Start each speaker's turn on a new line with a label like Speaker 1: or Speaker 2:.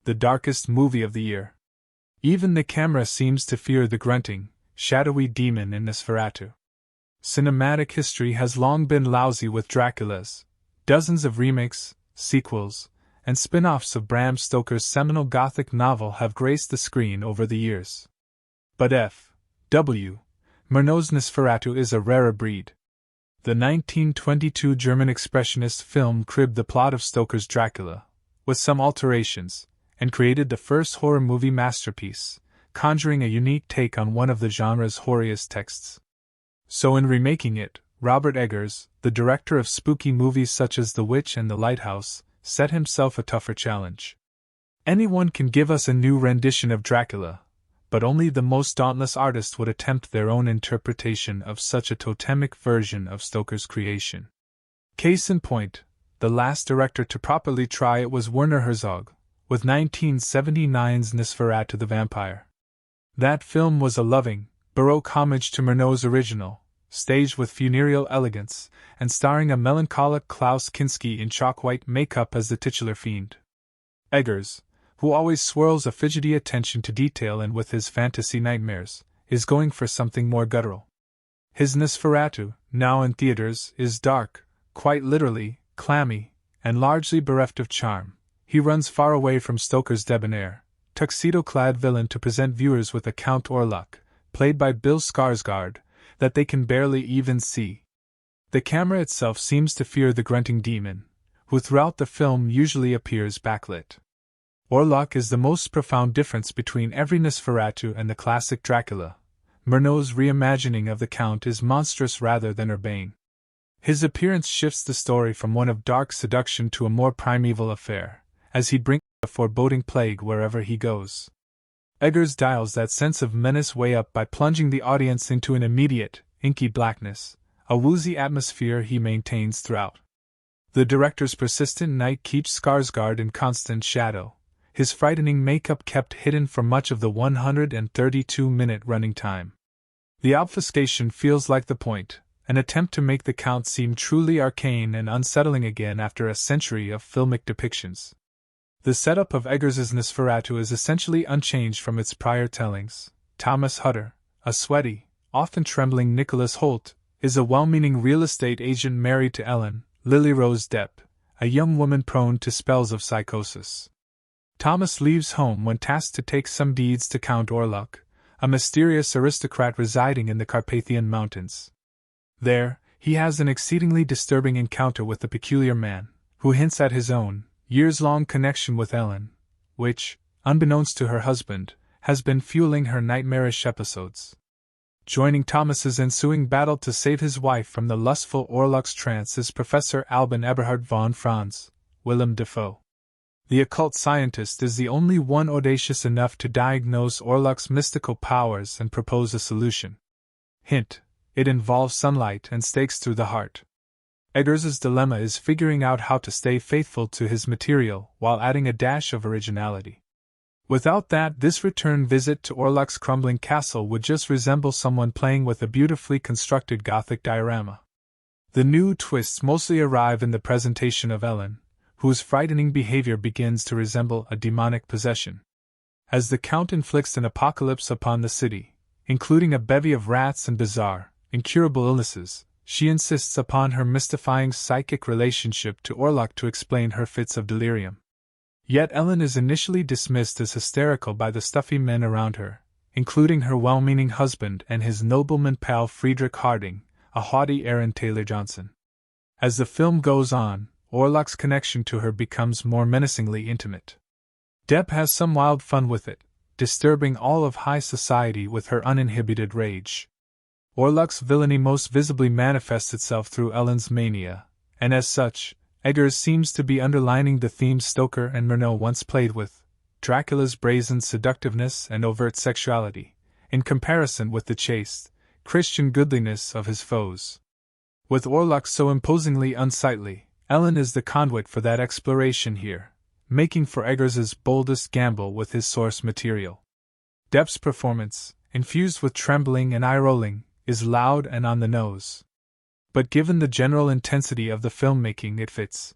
Speaker 1: the darkest movie of the year. Even the camera seems to fear the grunting, shadowy demon in Nosferatu. Cinematic history has long been lousy with Draculas. Dozens of remakes, sequels, and spin-offs of Bram Stoker's seminal gothic novel have graced the screen over the years. But F.W. Murnau's Nosferatu is a rarer breed. The 1922 German expressionist film cribbed the plot of Stoker's Dracula, with some alterations, and created the first horror movie masterpiece, conjuring a unique take on one of the genre's hoariest texts. So in remaking it, Robert Eggers, the director of spooky movies such as The Witch and The Lighthouse, set himself a tougher challenge. Anyone can give us a new rendition of Dracula, but only the most dauntless artist would attempt their own interpretation of such a totemic version of Stoker's creation. Case in point, the last director to properly try it was Werner Herzog, with 1979's Nosferatu the Vampyre. That film was a loving, baroque homage to Murnau's original, staged with funereal elegance, and starring a melancholic Klaus Kinski in chalk-white makeup as the titular fiend. Eggers, who always swirls a fidgety attention to detail and with his fantasy nightmares, is going for something more guttural. His Nosferatu, now in theaters, is dark, quite literally, clammy, and largely bereft of charm. He runs far away from Stoker's debonair, tuxedo-clad villain to present viewers with a Count Orlok, played by Bill Skarsgård, that they can barely even see. The camera itself seems to fear the grunting demon, who throughout the film usually appears backlit. Orlok is the most profound difference between every Nosferatu and the classic Dracula. Murnau's reimagining of the Count is monstrous rather than urbane. His appearance shifts the story from one of dark seduction to a more primeval affair, as he brings a foreboding plague wherever he goes. Eggers dials that sense of menace way up by plunging the audience into an immediate, inky blackness, a woozy atmosphere he maintains throughout. The director's persistent night keeps Skarsgård in constant shadow, his frightening makeup kept hidden for much of the 132-minute running time. The obfuscation feels like the point, an attempt to make the Count seem truly arcane and unsettling again after a century of filmic depictions. The setup of Eggers' Nosferatu is essentially unchanged from its prior tellings. Thomas Hutter, a sweaty, often trembling Nicholas Holt, is a well-meaning real estate agent married to Ellen, Lily Rose Depp, a young woman prone to spells of psychosis. Thomas leaves home when tasked to take some deeds to Count Orlok, a mysterious aristocrat residing in the Carpathian Mountains. There, he has an exceedingly disturbing encounter with the peculiar man, who hints at his own, years-long connection with Ellen, which, unbeknownst to her husband, has been fueling her nightmarish episodes. Joining Thomas's ensuing battle to save his wife from the lustful Orlok's trance is Professor Albin Eberhard von Franz, Willem Dafoe. The occult scientist is the only one audacious enough to diagnose Orlok's mystical powers and propose a solution. Hint: it involves sunlight and stakes through the heart. Eggers' dilemma is figuring out how to stay faithful to his material while adding a dash of originality. Without that, this return visit to Orlok's crumbling castle would just resemble someone playing with a beautifully constructed Gothic diorama. The new twists mostly arrive in the presentation of Ellen, whose frightening behavior begins to resemble a demonic possession. As the Count inflicts an apocalypse upon the city, including a bevy of rats and bizarre, incurable illnesses, she insists upon her mystifying psychic relationship to Orlok to explain her fits of delirium. Yet Ellen is initially dismissed as hysterical by the stuffy men around her, including her well-meaning husband and his nobleman pal Friedrich Harding, a haughty Aaron Taylor Johnson. As the film goes on, Orlok's connection to her becomes more menacingly intimate. Depp has some wild fun with it, disturbing all of high society with her uninhibited rage. Orlok's villainy most visibly manifests itself through Ellen's mania, and as such, Eggers seems to be underlining the themes Stoker and Murnau once played with, Dracula's brazen seductiveness and overt sexuality, in comparison with the chaste, Christian goodliness of his foes. With Orlok so imposingly unsightly, Ellen is the conduit for that exploration here, making for Eggers' boldest gamble with his source material. Depp's performance, infused with trembling and eye-rolling, is loud and on the nose. But given the general intensity of the filmmaking, it fits.